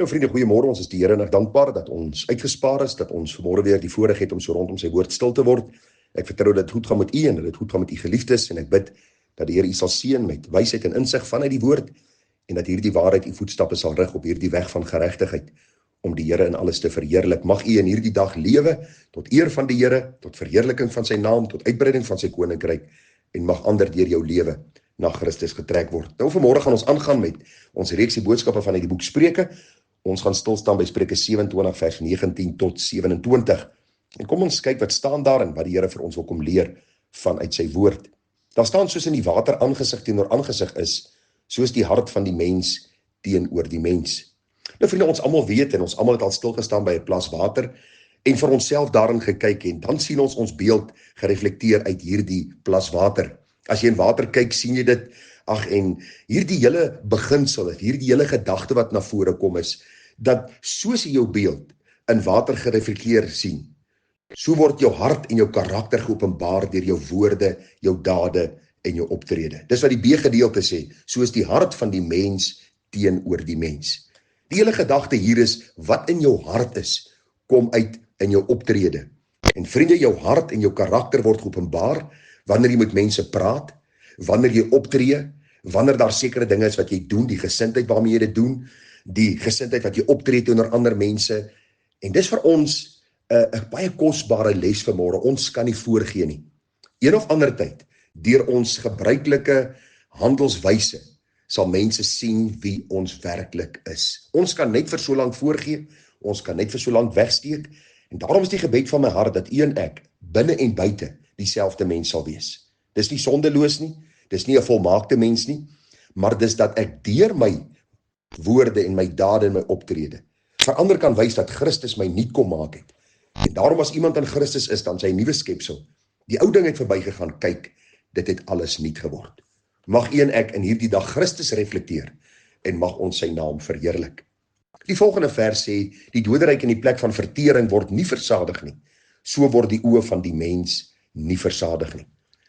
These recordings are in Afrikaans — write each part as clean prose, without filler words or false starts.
Nou vriende, goeiemôre, ons is die Here en dankbaar dat ons uitgespaar is, dat ons vanmôre weer die voorreg het om so rondom sy woord stil te word. Ek vertrou dat dit goed gaan met u en dat dit goed gaan met u geliefdes en ek bid dat die Here u sal seën met wysheid en insig vanuit die woord en dat hierdie waarheid u voetstappe sal rig op hierdie weg van geregtigheid om die Here in alles te verheerlik. Mag u in hierdie dag lewe tot eer van die Here, tot verheerliking van sy naam, tot uitbreiding van sy koninkryk en mag ander deur jou lewe na Christus getrek word. Nou vanmôre gaan ons aangaan met ons reeksie boodskappe vanuit die boek Spreuke. Ons gaan stilstaan by Spreuke 27 vers 19 tot 27. En kom ons kyk wat staan daar en wat die Here vir ons wil kom leer vanuit sy woord. Daar staan soos in die water aangesig teenoor aangesig is, soos die hart van die mens teenoor die mens. Nou vriende, ons almal weet en ons almal het al stilgestaan by 'n plas water en vir onsself daarin gekyk en dan sien ons beeld gereflekteer uit hierdie plas water. As jy in water kyk, sien jy dit, en hierdie hele beginsel, hierdie hele gedagte wat na vore kom is, dat soos jy jou beeld in water gereflekteer sien, so word jou hart en jou karakter geopenbaar deur jou woorde, jou dade en jou optrede. Dis wat die B-gedeelte sê, soos die hart van die mens teenoor die mens. Die hele gedagte hier is, wat in jou hart is, kom uit in jou optrede. En vriende, jou hart en jou karakter word geopenbaar, wanneer jy met mense praat, wanneer jy optree, wanneer daar sekere dinge is wat jy doen, die gesindheid waarmee jy dit doen, die gesindheid wat jy optree teenoor ander mense, en dis vir ons 'n baie kosbare les vanmôre. Ons kan nie voorgee nie. Een of ander tyd, deur ons gebruikelike handelswyse, sal mense sien wie ons werklik is. Ons kan net vir so lank voorgee, ons kan net vir so lank wegsteek, en daarom is die gebed van my hart, dat u en ek, binne en buite, dieselfde mens sal wees. Dis nie sondeloos nie, dis nie 'n volmaakte mens nie, maar dis dat ek deur my woorde en my dade en my optrede verander kan wys dat Christus my nuut kom maak het. En daarom as iemand in Christus is, dan sy 'n nuwe skepsel. Die ou ding het verbygegaan, kyk, dit het alles nuut geword. Mag u en ek in hierdie dag Christus reflekteer en mag ons sy naam verheerlik. Die volgende vers sê, die doderyk in die plek van vertering word nie versadig nie. So word die oë van die mens nie versadig nie.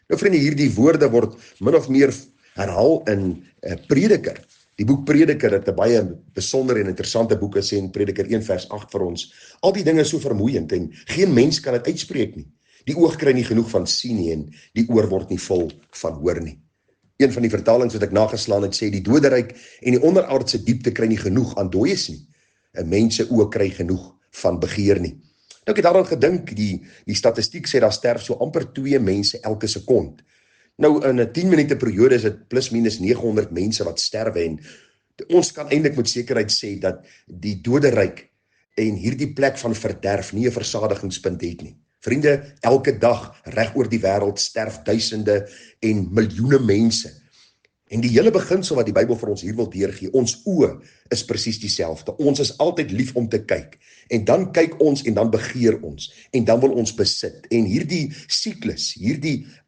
Nou vriende, hierdie woorde word min of meer herhaal in Prediker. Die boek Prediker het 'n baie besondere en interessante boek gesê in Prediker 1 vers 8 vir ons. Al die dinge is so vermoeiend en geen mens kan dit uitspreek nie. Die oog kry nie genoeg van sien nie en die oor word nie vol van hoor nie. Een van die vertalings wat ek nageslaan het sê, die doderyk en die onderaardse diepte kry nie genoeg aan dooies nie. 'n Mens se oë kry genoeg van begeer nie. Nou ek het daaraan gedink, die statistiek sê daar sterf so amper 2 mense elke sekond. Nou in 'n 10 minute periode is dit plus minus 900 mense wat sterwe en ons kan eintlik met sekerheid sê dat die doderyk en hierdie plek van verderf nie 'n versadigingspunt het nie. Vriende, elke dag reg oor die wêreld sterf duisende en miljoene mense. En die hele beginsel wat die Bybel vir ons hier wil deurgee, ons oë is presies dieselfde. Ons is altyd lief om te kyk. En dan kyk ons en dan begeer ons. En dan wil ons besit. En hierdie siklus,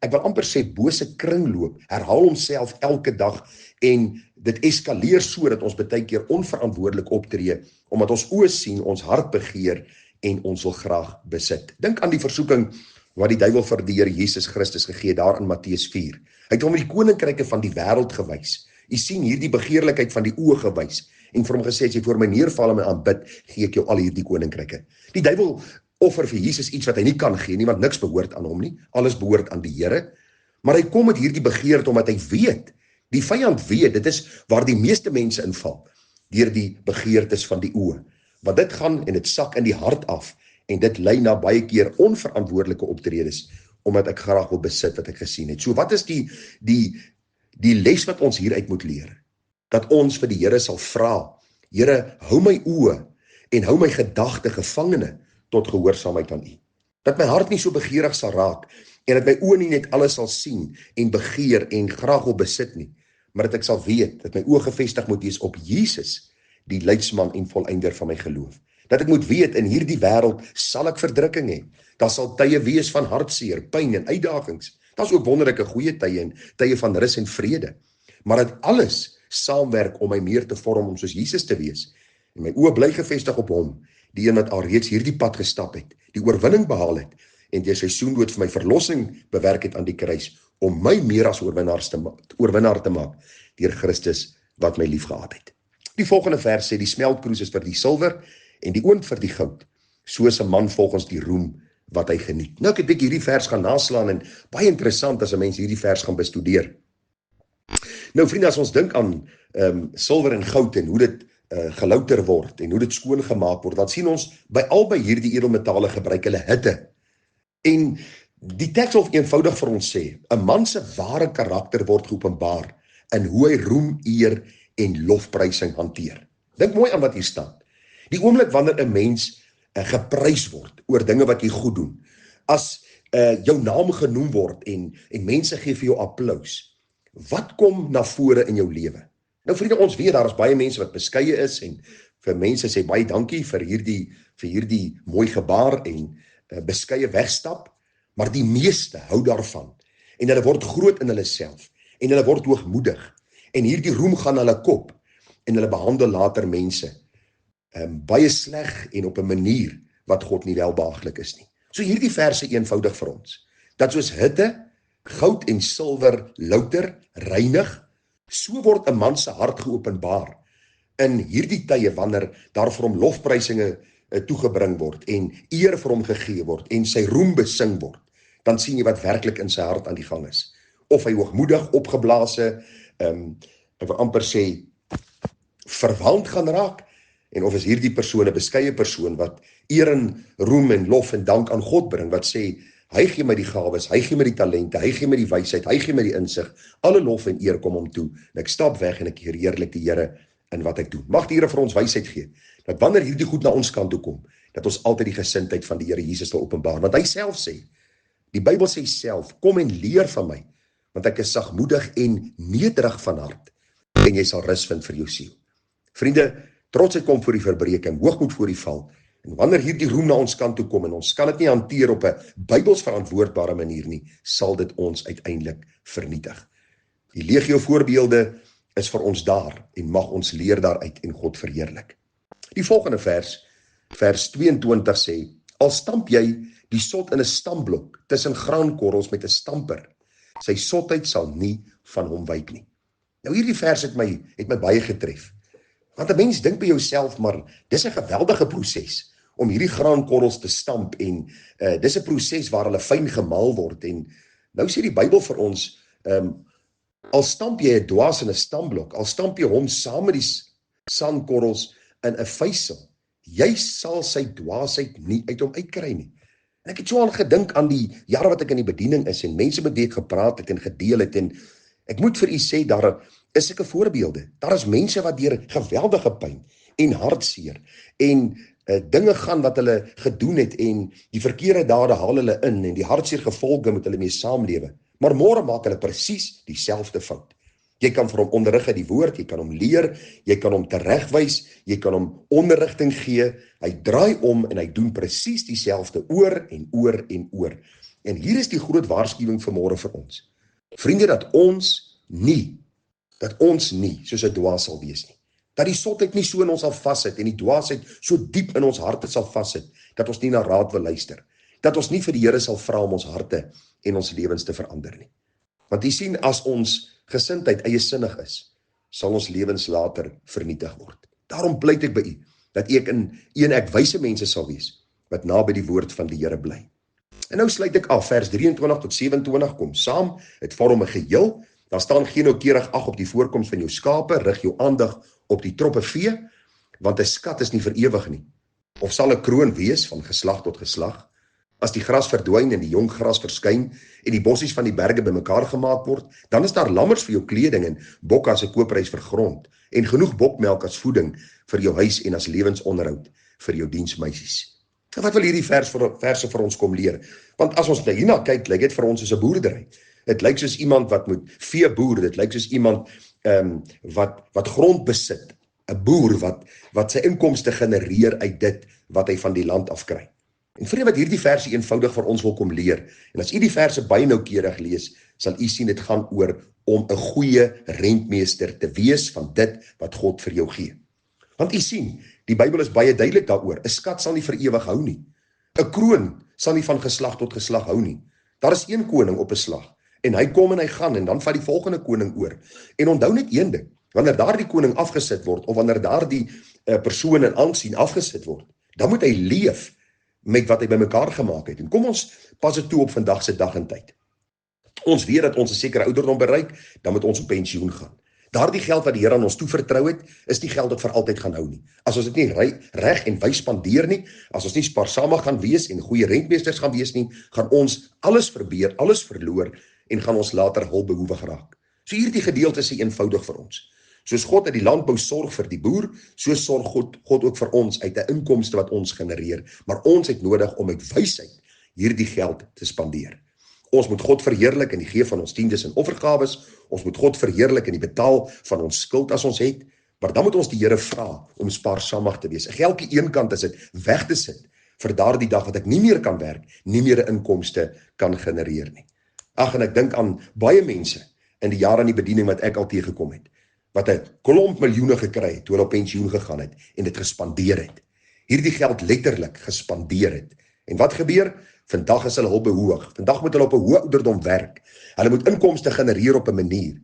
ek wil amper sê bose kringloop, herhaal homself elke dag. En dit eskaleer so dat ons baie keer onverantwoordelik optree, omdat ons oë sien, ons hart begeer en ons wil graag besit. Dink aan die versoeking wat die duiwel vir die Here Jesus Christus gegee het daar in Matteus 4. Hy het hom die koninkryke van die wêreld gewys. U sien hierdie begeerlikheid van die oë gewys en vir hom gesê, as jy voor my neerval en my aanbid, gee ek jou al hierdie koninkryke. Die duiwel offer vir Jesus iets wat hy nie kan gee nie, want niks behoort aan hom nie. Alles behoort aan die Here. Maar hy kom met hierdie begeerte omdat hy weet, die vyand weet, dit is waar die meeste mense inval, deur die begeertes van die oë. Want dit gaan en dit sak in die hart af en dit lei na baie keer onverantwoordelike optredes, omdat ek graag wil besit wat ek gesien het. So wat is die les wat ons hieruit moet leer? Dat ons vir die Here sal vra, Here, hou my oë en hou my gedagte gevangene tot gehoorsaamheid aan U. Dat my hart nie so begeerig sal raak en dat my oë nie net alles sal sien en begeer en graag wil besit nie, maar dat ek sal weet dat my oë gefestig moet wees op Jesus, die leidsman en volëinder van my geloof. Dat ek moet weet, in hierdie wêreld sal ek verdrukking hê. Daar sal tye wees van hartseer, pyn en uitdagings. Daar's ook wonderlike goeie tye en tye van rus en vrede. Maar dit alles saamwerk om my meer te vorm om soos Jesus te wees. En my oë bly gefestig op hom, die een wat alreeds hierdie pad gestap het, die oorwinning behaal het en deur sy soendood vir my verlossing bewerk het aan die kruis, om my meer as oorwinnaar te maak deur Christus wat my liefgehad het. Die volgende vers sê, die smeltkroes is vir die silwer en die oond vir die goud, soos 'n man volgens die roem wat hy geniet. Nou ek het 'n bietjie hierdie vers gaan naslaan en baie interessant as 'n mens hierdie vers gaan bestudeer. Nou vriende, as ons dink aan silwer en goud en hoe dit gelouter word en hoe dit skoon gemaak word, dan sien ons by albei hierdie edelmetale gebruik hulle hitte. En die teks wil eenvoudig vir ons sê, 'n man se ware karakter word geopenbaar in hoe hy roem, eer en lofprysing hanteer. Dink mooi aan wat hier staan. Die oomblik wanneer 'n mens geprys word oor dinge wat jy goed doen, as jou naam genoem word en mense gee vir jou applous, wat kom na vore in jou lewe? Nou vriende, ons weet daar is baie mense wat beskeie is en vir mense sê baie dankie vir hierdie mooi gebaar en beskeie wegstap, maar die meeste hou daarvan en hulle word groot in hulle self en hulle word hoogmoedig en hierdie roem gaan hulle kop en hulle behandel later mense baie sleg en op 'n manier wat God nie welbehaaglik is nie. So hierdie verse eenvoudig vir ons, dat soos hitte, goud en silwer louter, reinig, so word 'n man se hart geopenbaar in hierdie tye wanneer daar vir hom lofprysinge toegebring word en eer vir hom gegee word en sy roem besing word, dan sien jy wat werklik in sy hart aan die gang is. Of hy hoogmoedig, opgeblaase, ek wil amper sê, verwaand gaan raak, en of is hierdie persoon 'n beskeie persoon wat eer en roem en lof en dank aan God bring, wat sê, hy gee my die gawes, hy gee my die talente, hy gee my die wysheid, hy gee my die insig, alle lof en eer kom hom toe, en ek stap weg en ek heerlik die Here in wat ek doen. Mag die Here vir ons wysheid gee, dat wanneer hierdie goed na ons kant toe kom, dat ons altyd die gesindheid van die Here Jesus wil openbaar, want hy self sê, die Bybel sê self, kom en leer van my, want ek is sagmoedig en nederig van hart, en jy sal rus vind vir jou siel. Vriende, trotsheid kom voor die verbreking, hoogmoed voor die val, en wanneer hierdie roem na ons kant toe kom, en ons kan dit nie hanteer op 'n Bybels verantwoordbare manier nie, sal dit ons uiteindelik vernietig. Die legio voorbeelde is vir ons daar, en mag ons leer daaruit en God verheerlik. Die volgende vers 22 sê, al stamp jy die sot in 'n stamblok, tussen graankorrels met 'n stamper, sy sotheid sal nie van hom wyk nie. Nou hierdie vers het my baie getref, want 'n mens dink by jouself, maar dis 'n geweldige proses, om hierdie graankorrels te stamp, en dis 'n proses waar hulle fyn gemaal word, en nou sê die Bybel vir ons, al stamp jy 'n dwaas in 'n stamblok, al stamp jy hom saam met die sandkorrels in 'n vysel, jy sal sy dwaasheid nie uit hom uitkry nie. En ek het so aan gedink aan die jare wat ek in die bediening is, en mense met wie ek gepraat het en gedeel het, en ek moet vir u sê, daar is sulke voorbeelde. Daar is mense wat deur geweldige pyn en hartseer en dinge gaan wat hulle gedoen het, en die verkeerde dade haal hulle in, en die hartseer gevolge moet hulle mee saamlewe. Maar môre maak hulle presies dieselfde fout. Jy kan vir hom onderrig uit die woord, jy kan hom leer, jy kan hom teregwys, jy kan hom onderrigting gee, hy draai om en hy doen presies dieselfde oor en oor en oor. En hier is die groot waarskuwing vir môre vir ons. Vriende, dat ons nie soos 'n dwaas sal wees nie. Dat die sotheid nie so in ons sal vassit en die dwaasheid so diep in ons harte sal vassit, dat ons nie na raad wil luister. Dat ons nie vir die Here sal vra om ons harte en ons lewens te verander nie. Want jy sien, as ons gesindheid eiesinnig is, sal ons lewens later vernietig word. Daarom pleit ek by u, dat ek wyse mense sal wees, wat naby die woord van die Here bly. En nou sluit ek af, vers 23 tot 27, kom saam, het vorm 'n geheel, daar staan geen noukeurig ag op die voorkoms van jou skape, rig jou aandag op die troppe vee, want 'n skat is nie vir ewig nie, of sal 'n kroon wees van geslag tot geslag, as die gras verdwyn en die jong gras verskyn, en die bossies van die berge bymekaar gemaak word, dan is daar lammers vir jou kleding, en bokke as 'n koopprys vir grond, en genoeg bokmelk as voeding vir jou huis, en as lewensonderhoud vir jou diensmeisies. En wat wil hierdie verse vir ons kom leer? Want as ons hierna kyk, lyk dit vir ons soos 'n boerdery. Dit lyk soos iemand wat moet vee boer, dit lyk soos iemand wat grond besit, 'n boer wat sy inkomste genereer uit dit wat hy van die land afkry. En vriende, wat hierdie verse eenvoudig vir ons wil kom leer, en as u die verse baie noukeurig lees, sal u sien dit gaan oor om 'n goeie rentmeester te wees van dit wat God vir jou gee. Want u sien, die Bybel is baie duidelik daaroor, 'n skat sal nie vir ewig hou nie. 'n Kroon sal nie van geslag tot geslag hou nie. Daar is een koning op 'n slag, en hy kom en hy gaan, en dan vat die volgende koning oor. En onthou net een ding, Wanneer daardie koning afgesit word, of wanneer daardie persoon in aansien afgesit word, dan moet hy leef met wat hy bymekaar gemaak het. En kom ons pas dit toe op vandag se dag en tyd. Ons weet dat ons 'n sekere ouderdom bereik, dan moet ons op pensioen gaan. Daardie geld wat die Here aan ons toevertrou het, is nie geld wat vir altyd gaan hou nie. As ons dit nie reg en wys spandeer nie, as ons nie spaarsamig gaan wees en goeie rentmeesters gaan wees nie, gaan ons alles verbeur, alles verloor en gaan ons later hulpbehoewig raak. So hierdie gedeelte is eenvoudig vir ons. Soos God uit die landbou sorg vir die boer, so sorg God ook vir ons uit 'n inkomste wat ons genereer. Maar ons het nodig om met wysheid hierdie geld te spandeer. Ons moet God verheerlik in die gee van ons tiendes en offergawes. Ons moet God verheerlik in die betaal van ons skuld as ons het. Maar dan moet ons die Here vra om spaarsamig te wees. 'n Geldjie eenkant is dit weg te sit vir daardie dag wat ek nie meer kan werk, nie meer 'n inkomste kan genereer nie. Ag, en ek dink aan baie mense in die jare in die bediening wat ek al teëgekom het, wat 'n klomp miljoene gekry het toe hulle op pensioen gegaan het en dit gespandeer het. Hierdie geld letterlik gespandeer het. En wat gebeur? Vandag is hulle hulpbehoewig. Vandag moet hulle op 'n hoë ouderdom werk. Hulle moet inkomste genereer op 'n manier.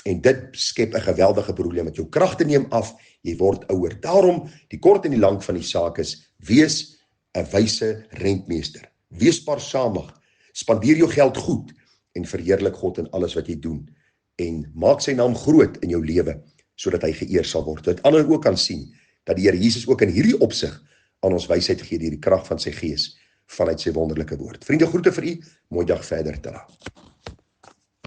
En dit skep 'n geweldige probleem met jou kragte neem af, jy word ouer. Daarom, die kort en die lank van die saak is, wees 'n wyse rentmeester. Wees spaarsamig. Spandeer jou geld goed en verheerlik God in alles wat jy doen. En maak sy naam groot in jou lewe, sodat hy geëer sal word. Dat ander ook kan sien, dat die Here Jesus ook in hierdie opsig aan ons wysheid gee deur die krag van sy gees, vanuit sy wonderlike woord. Vriende, groete vir u, mooi dag verder te laat.